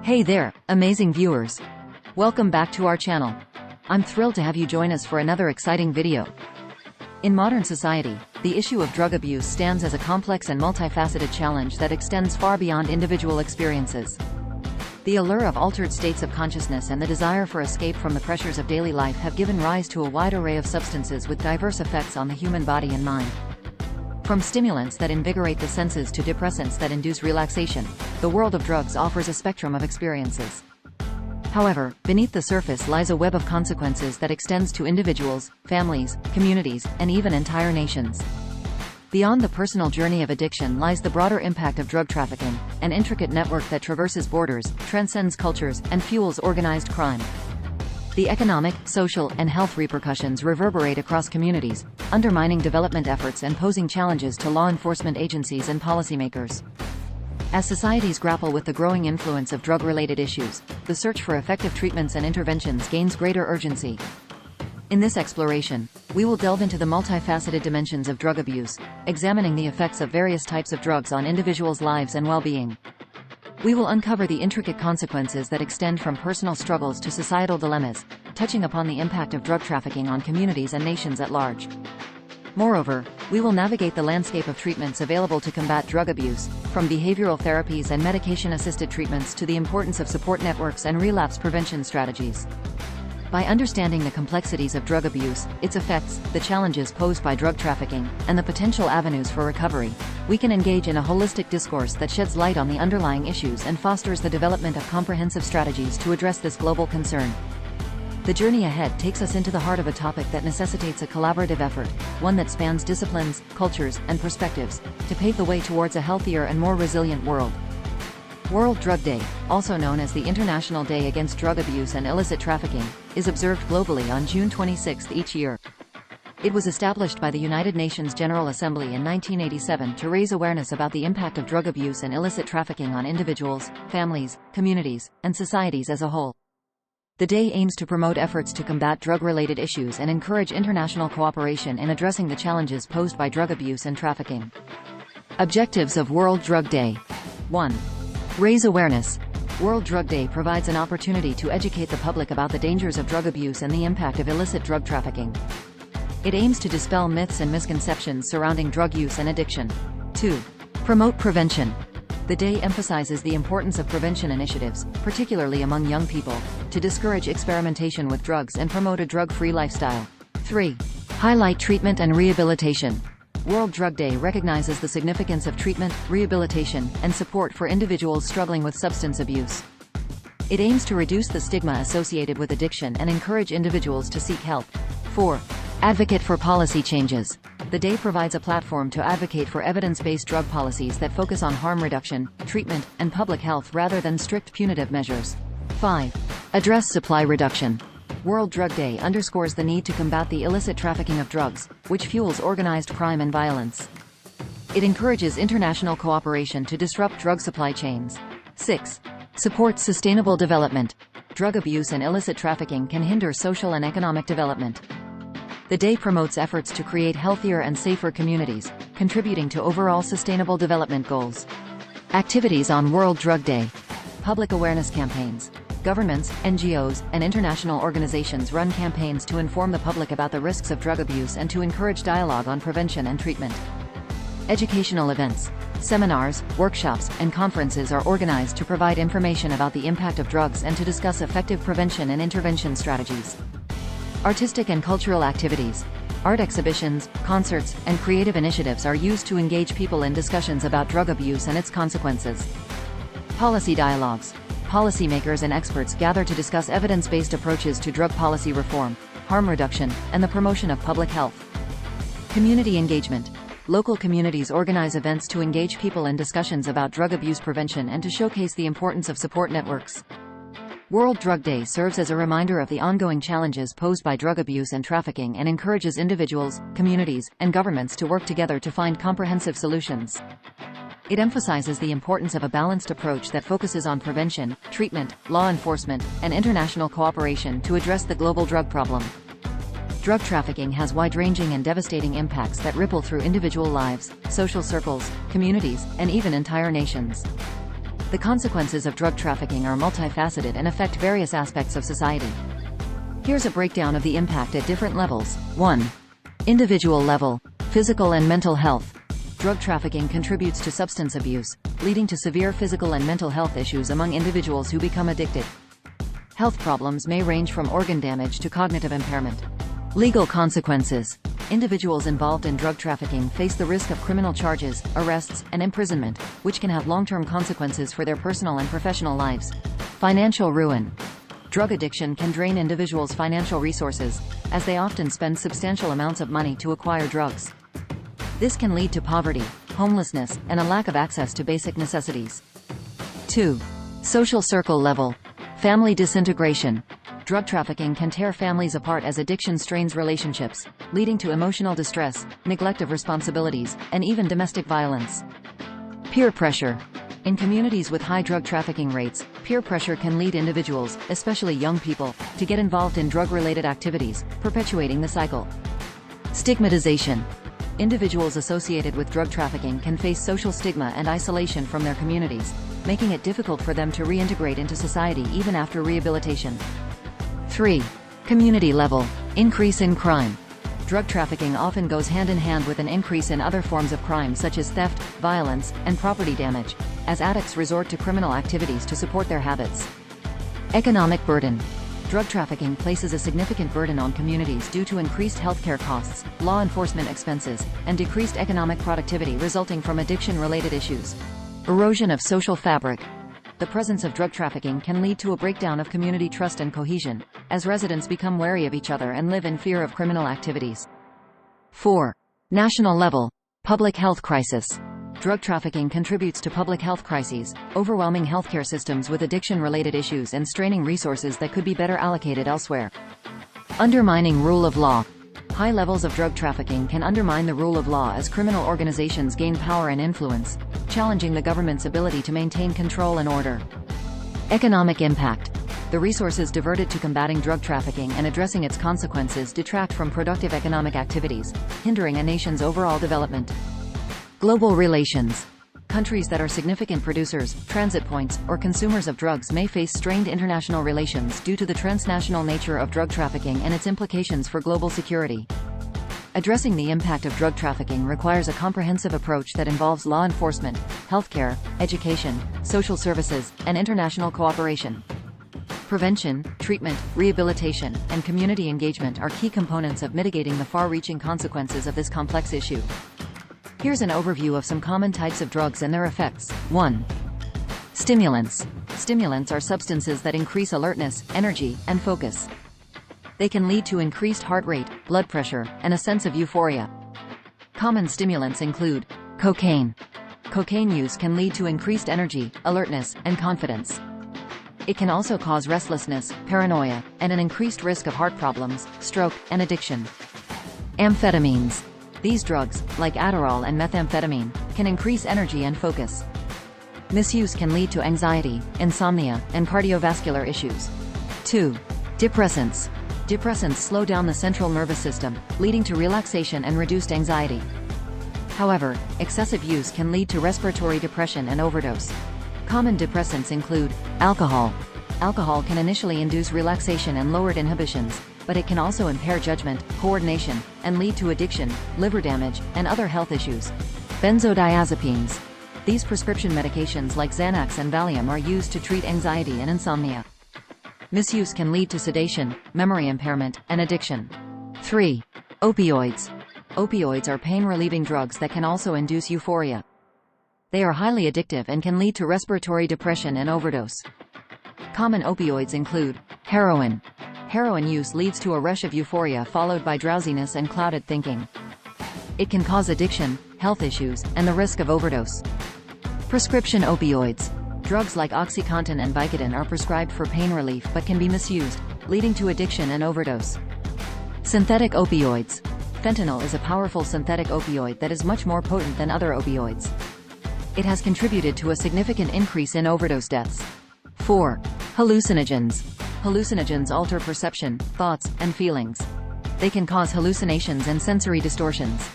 Hey there, amazing viewers. Welcome back to our channel. I'm thrilled to have you join us for another exciting video. In modern society, the issue of drug abuse stands as a complex and multifaceted challenge that extends far beyond individual experiences. The allure of altered states of consciousness and the desire for escape from the pressures of daily life have given rise to a wide array of substances with diverse effects on the human body and mind. From stimulants that invigorate the senses to depressants that induce relaxation, the world of drugs offers a spectrum of experiences. However, beneath the surface lies a web of consequences that extends to individuals, families, communities, and even entire nations. Beyond the personal journey of addiction lies the broader impact of drug trafficking, an intricate network that traverses borders, transcends cultures, and fuels organized crime. The economic, social, and health repercussions reverberate across communities, undermining development efforts and posing challenges to law enforcement agencies and policymakers. As societies grapple with the growing influence of drug-related issues, the search for effective treatments and interventions gains greater urgency. In this exploration, we will delve into the multifaceted dimensions of drug abuse, examining the effects of various types of drugs on individuals' lives and well-being. We will uncover the intricate consequences that extend from personal struggles to societal dilemmas, touching upon the impact of drug trafficking on communities and nations at large. Moreover, we will navigate the landscape of treatments available to combat drug abuse, from behavioral therapies and medication-assisted treatments to the importance of support networks and relapse prevention strategies. By understanding the complexities of drug abuse, its effects, the challenges posed by drug trafficking, and the potential avenues for recovery, we can engage in a holistic discourse that sheds light on the underlying issues and fosters the development of comprehensive strategies to address this global concern. The journey ahead takes us into the heart of a topic that necessitates a collaborative effort, one that spans disciplines, cultures, and perspectives, to pave the way towards a healthier and more resilient world. World Drug Day, also known as the International Day Against Drug Abuse and Illicit Trafficking, is observed globally on June 26 each year. It was established by the United Nations General Assembly in 1987 to raise awareness about the impact of drug abuse and illicit trafficking on individuals, families, communities, and societies as a whole. The day aims to promote efforts to combat drug-related issues and encourage international cooperation in addressing the challenges posed by drug abuse and trafficking. Objectives of World Drug Day. 1. Raise awareness. World Drug Day provides an opportunity to educate the public about the dangers of drug abuse and the impact of illicit drug trafficking. It aims to dispel myths and misconceptions surrounding drug use and addiction. 2. Promote prevention. The day emphasizes the importance of prevention initiatives, particularly among young people, to discourage experimentation with drugs and promote a drug-free lifestyle. 3. Highlight treatment and rehabilitation. World Drug Day recognizes the significance of treatment, rehabilitation, and support for individuals struggling with substance abuse. It aims to reduce the stigma associated with addiction and encourage individuals to seek help. 4. Advocate for policy changes. The day provides a platform to advocate for evidence-based drug policies that focus on harm reduction, treatment, and public health rather than strict punitive measures. 5. Address supply reduction. World Drug Day underscores the need to combat the illicit trafficking of drugs, which fuels organized crime and violence. It encourages international cooperation to disrupt drug supply chains. 6. Support sustainable development. Drug abuse and illicit trafficking can hinder social and economic development. The day promotes efforts to create healthier and safer communities, contributing to overall sustainable development goals. Activities on World Drug Day. Public awareness campaigns. Governments, NGOs, and international organizations run campaigns to inform the public about the risks of drug abuse and to encourage dialogue on prevention and treatment. Educational events. Seminars, workshops, and conferences are organized to provide information about the impact of drugs and to discuss effective prevention and intervention strategies. Artistic and cultural activities. Art exhibitions, concerts, and creative initiatives are used to engage people in discussions about drug abuse and its consequences. Policy dialogues. Policymakers and experts gather to discuss evidence-based approaches to drug policy reform, harm reduction, and the promotion of public health. Community engagement. Local communities organize events to engage people in discussions about drug abuse prevention and to showcase the importance of support networks. World Drug Day serves as a reminder of the ongoing challenges posed by drug abuse and trafficking and encourages individuals, communities, and governments to work together to find comprehensive solutions. It emphasizes the importance of a balanced approach that focuses on prevention, treatment, law enforcement, and international cooperation to address the global drug problem. Drug trafficking has wide-ranging and devastating impacts that ripple through individual lives, social circles, communities, and even entire nations. The consequences of drug trafficking are multifaceted and affect various aspects of society. Here's a breakdown of the impact at different levels. 1. Individual level. Physical and mental health. Drug trafficking contributes to substance abuse, leading to severe physical and mental health issues among individuals who become addicted. Health problems may range from organ damage to cognitive impairment. Legal consequences. Individuals involved in drug trafficking face the risk of criminal charges, arrests, and imprisonment, which can have long-term consequences for their personal and professional lives. Financial ruin. Drug addiction can drain individuals' financial resources, as they often spend substantial amounts of money to acquire drugs. This can lead to poverty, homelessness, and a lack of access to basic necessities. 2. Social circle level. Family disintegration. Drug trafficking can tear families apart as addiction strains relationships, leading to emotional distress, neglect of responsibilities, and even domestic violence. Peer pressure. In communities with high drug trafficking rates, peer pressure can lead individuals, especially young people, to get involved in drug-related activities, perpetuating the cycle. Stigmatization. Individuals associated with drug trafficking can face social stigma and isolation from their communities, making it difficult for them to reintegrate into society even after rehabilitation. 3. Community level. Increase in crime. Drug trafficking often goes hand in hand with an increase in other forms of crime such as theft, violence, and property damage, as addicts resort to criminal activities to support their habits. Economic burden. Drug trafficking places a significant burden on communities due to increased healthcare costs, law enforcement expenses, and decreased economic productivity resulting from addiction-related issues. Erosion of social fabric. The presence of drug trafficking can lead to a breakdown of community trust and cohesion, as residents become wary of each other and live in fear of criminal activities. 4. National level. Public health crisis. Drug trafficking contributes to public health crises, overwhelming healthcare systems with addiction-related issues and straining resources that could be better allocated elsewhere. Undermining rule of law. High levels of drug trafficking can undermine the rule of law as criminal organizations gain power and influence, challenging the government's ability to maintain control and order. Economic impact. The resources diverted to combating drug trafficking and addressing its consequences detract from productive economic activities, hindering a nation's overall development. Global relations. Countries that are significant producers, transit points, or consumers of drugs may face strained international relations due to the transnational nature of drug trafficking and its implications for global security. Addressing the impact of drug trafficking requires a comprehensive approach that involves law enforcement, healthcare, education, social services, and international cooperation. Prevention, treatment, rehabilitation, and community engagement are key components of mitigating the far-reaching consequences of this complex issue. Here's an overview of some common types of drugs and their effects. 1. Stimulants. Stimulants are substances that increase alertness, energy, and focus. They can lead to increased heart rate, blood pressure, and a sense of euphoria. Common stimulants include cocaine. Cocaine use can lead to increased energy, alertness, and confidence. It can also cause restlessness, paranoia, and an increased risk of heart problems, stroke, and addiction. Amphetamines. These drugs, like Adderall and methamphetamine, can increase energy and focus. Misuse can lead to anxiety, insomnia, and cardiovascular issues. 2. Depressants. Depressants slow down the central nervous system, leading to relaxation and reduced anxiety. However, excessive use can lead to respiratory depression and overdose. Common depressants include alcohol. Alcohol can initially induce relaxation and lowered inhibitions, but it can also impair judgment, coordination, and lead to addiction, liver damage, and other health issues. Benzodiazepines. These prescription medications like Xanax and Valium are used to treat anxiety and insomnia. Misuse can lead to sedation, memory impairment, and addiction. 3. Opioids. Opioids are pain-relieving drugs that can also induce euphoria. They are highly addictive and can lead to respiratory depression and overdose. Common opioids include heroin. Heroin use leads to a rush of euphoria followed by drowsiness and clouded thinking. It can cause addiction, health issues, and the risk of overdose. Prescription opioids. Drugs like OxyContin and Vicodin are prescribed for pain relief but can be misused, leading to addiction and overdose. Synthetic opioids. Fentanyl is a powerful synthetic opioid that is much more potent than other opioids. It has contributed to a significant increase in overdose deaths. 4. Hallucinogens. Hallucinogens alter perception, thoughts, and feelings. They can cause hallucinations and sensory distortions.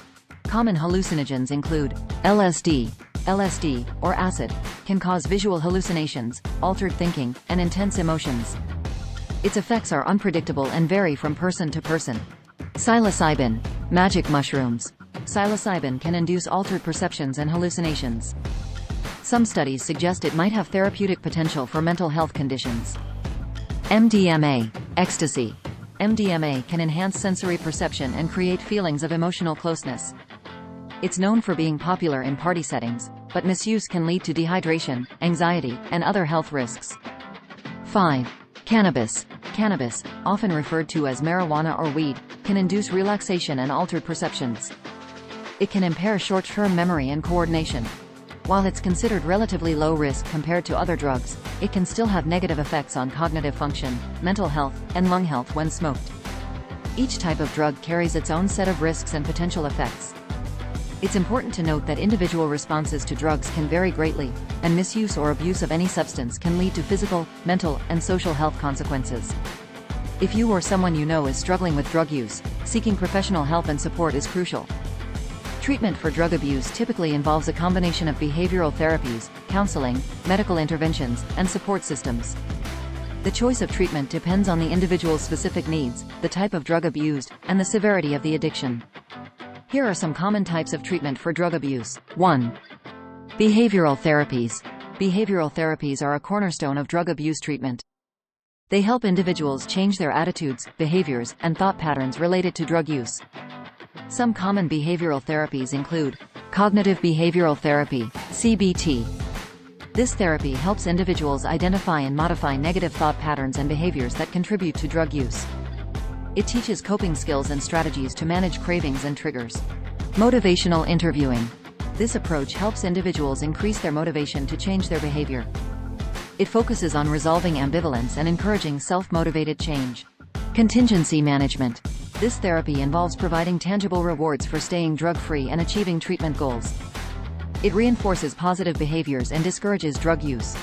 Common hallucinogens include LSD, or acid, can cause visual hallucinations, altered thinking, and intense emotions. Its effects are unpredictable and vary from person to person. Psilocybin, magic mushrooms. Psilocybin can induce altered perceptions and hallucinations. Some studies suggest it might have therapeutic potential for mental health conditions. MDMA, ecstasy. MDMA can enhance sensory perception and create feelings of emotional closeness. It's known for being popular in party settings, but misuse can lead to dehydration, anxiety, and other health risks. 5. Cannabis. Cannabis, often referred to as marijuana or weed, can induce relaxation and altered perceptions. It can impair short-term memory and coordination. While it's considered relatively low risk compared to other drugs, it can still have negative effects on cognitive function, mental health, and lung health when smoked. Each type of drug carries its own set of risks and potential effects. It's important to note that individual responses to drugs can vary greatly, and misuse or abuse of any substance can lead to physical, mental, and social health consequences. If you or someone you know is struggling with drug use, seeking professional help and support is crucial. Treatment for drug abuse typically involves a combination of behavioral therapies, counseling, medical interventions, and support systems. The choice of treatment depends on the individual's specific needs, the type of drug abused, and the severity of the addiction. Here are some common types of treatment for drug abuse. 1. Behavioral therapies. Behavioral therapies are a cornerstone of drug abuse treatment. They help individuals change their attitudes, behaviors, and thought patterns related to drug use. Some common behavioral therapies include cognitive behavioral therapy, CBT. This therapy helps individuals identify and modify negative thought patterns and behaviors that contribute to drug use. It teaches coping skills and strategies to manage cravings and triggers. Motivational interviewing. This approach helps individuals increase their motivation to change their behavior. It focuses on resolving ambivalence and encouraging self-motivated change. Contingency management. This therapy involves providing tangible rewards for staying drug-free and achieving treatment goals. It reinforces positive behaviors and discourages drug use.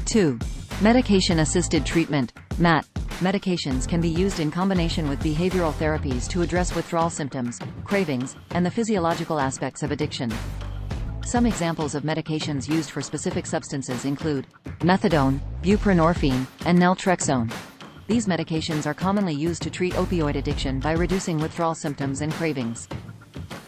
2. Medication-assisted treatment, MAT. Medications can be used in combination with behavioral therapies to address withdrawal symptoms, cravings, and the physiological aspects of addiction. Some examples of medications used for specific substances include methadone, buprenorphine, and naltrexone. These medications are commonly used to treat opioid addiction by reducing withdrawal symptoms and cravings.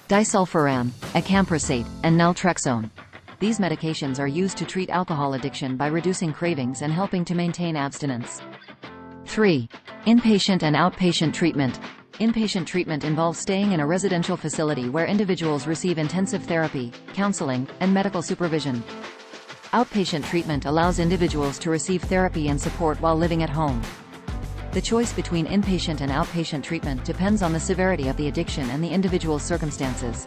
Disulfiram, acamprosate, and naltrexone. These medications are used to treat alcohol addiction by reducing cravings and helping to maintain abstinence. 3. Inpatient and outpatient treatment. Inpatient treatment involves staying in a residential facility where individuals receive intensive therapy, counseling, and medical supervision. Outpatient treatment allows individuals to receive therapy and support while living at home. The choice between inpatient and outpatient treatment depends on the severity of the addiction and the individual's circumstances.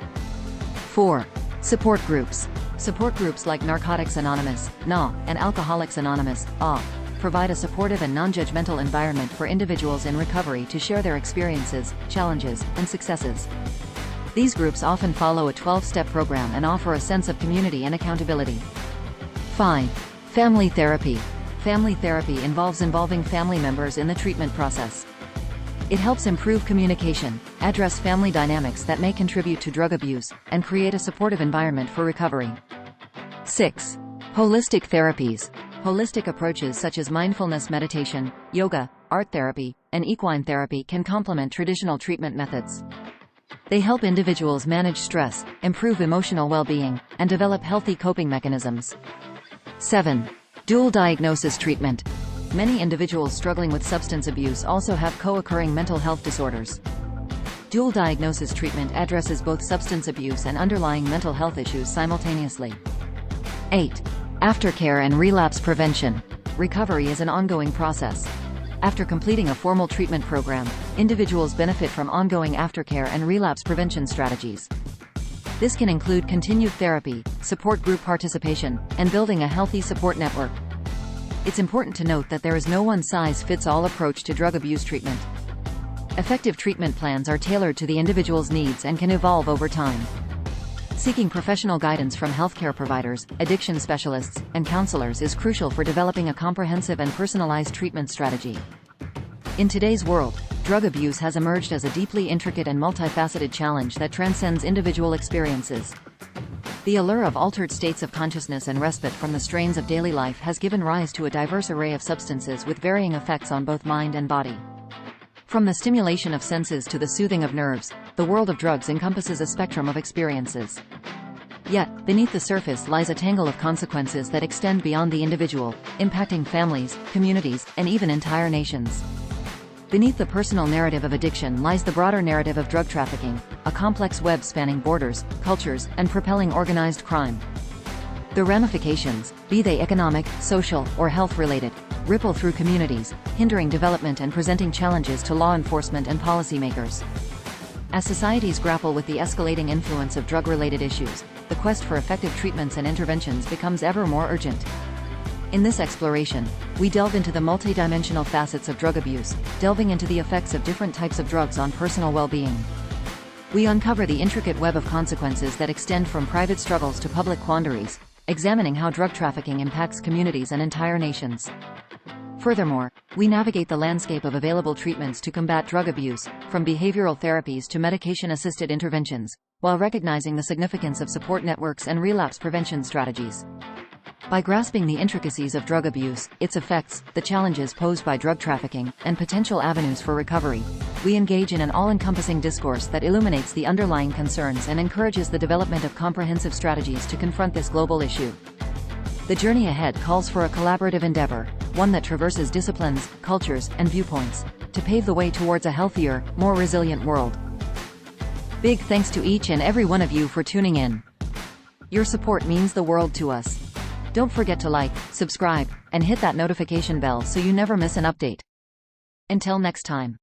4. Support groups. Support groups like Narcotics Anonymous, NA, and Alcoholics Anonymous, AH, provide a supportive and non-judgmental environment for individuals in recovery to share their experiences, challenges, and successes. These groups often follow a 12-step program and offer a sense of community and accountability. 5. Family therapy. Family therapy involves involving family members in the treatment process. It helps improve communication, address family dynamics that may contribute to drug abuse, and create a supportive environment for recovery. 6. Holistic therapies. Holistic approaches such as mindfulness meditation, yoga, art therapy, and equine therapy can complement traditional treatment methods. They help individuals manage stress, improve emotional well-being, and develop healthy coping mechanisms. 7. Dual diagnosis treatment. Many individuals struggling with substance abuse also have co-occurring mental health disorders. Dual diagnosis treatment addresses both substance abuse and underlying mental health issues simultaneously. 8. Aftercare and relapse prevention. Recovery is an ongoing process. After completing a formal treatment program, individuals benefit from ongoing aftercare and relapse prevention strategies. This can include continued therapy, support group participation, and building a healthy support network. It's important to note that there is no one-size-fits-all approach to drug abuse treatment. Effective treatment plans are tailored to the individual's needs and can evolve over time. Seeking professional guidance from healthcare providers, addiction specialists, and counselors is crucial for developing a comprehensive and personalized treatment strategy. In today's world, drug abuse has emerged as a deeply intricate and multifaceted challenge that transcends individual experiences. The allure of altered states of consciousness and respite from the strains of daily life has given rise to a diverse array of substances with varying effects on both mind and body. From the stimulation of senses to the soothing of nerves, the world of drugs encompasses a spectrum of experiences. Yet, beneath the surface lies a tangle of consequences that extend beyond the individual, impacting families, communities, and even entire nations. Beneath the personal narrative of addiction lies the broader narrative of drug trafficking, a complex web spanning borders, cultures, and propelling organized crime. The ramifications, be they economic, social, or health-related, ripple through communities, hindering development and presenting challenges to law enforcement and policymakers. As societies grapple with the escalating influence of drug-related issues, the quest for effective treatments and interventions becomes ever more urgent. In this exploration, we delve into the multidimensional facets of drug abuse, delving into the effects of different types of drugs on personal well-being. We uncover the intricate web of consequences that extend from private struggles to public quandaries, examining how drug trafficking impacts communities and entire nations. Furthermore, we navigate the landscape of available treatments to combat drug abuse, from behavioral therapies to medication-assisted interventions, while recognizing the significance of support networks and relapse prevention strategies. By grasping the intricacies of drug abuse, its effects, the challenges posed by drug trafficking, and potential avenues for recovery, we engage in an all-encompassing discourse that illuminates the underlying concerns and encourages the development of comprehensive strategies to confront this global issue. The journey ahead calls for a collaborative endeavor, one that traverses disciplines, cultures, and viewpoints, to pave the way towards a healthier, more resilient world. Big thanks to each and every one of you for tuning in. Your support means the world to us. Don't forget to like, subscribe, and hit that notification bell so you never miss an update. Until next time.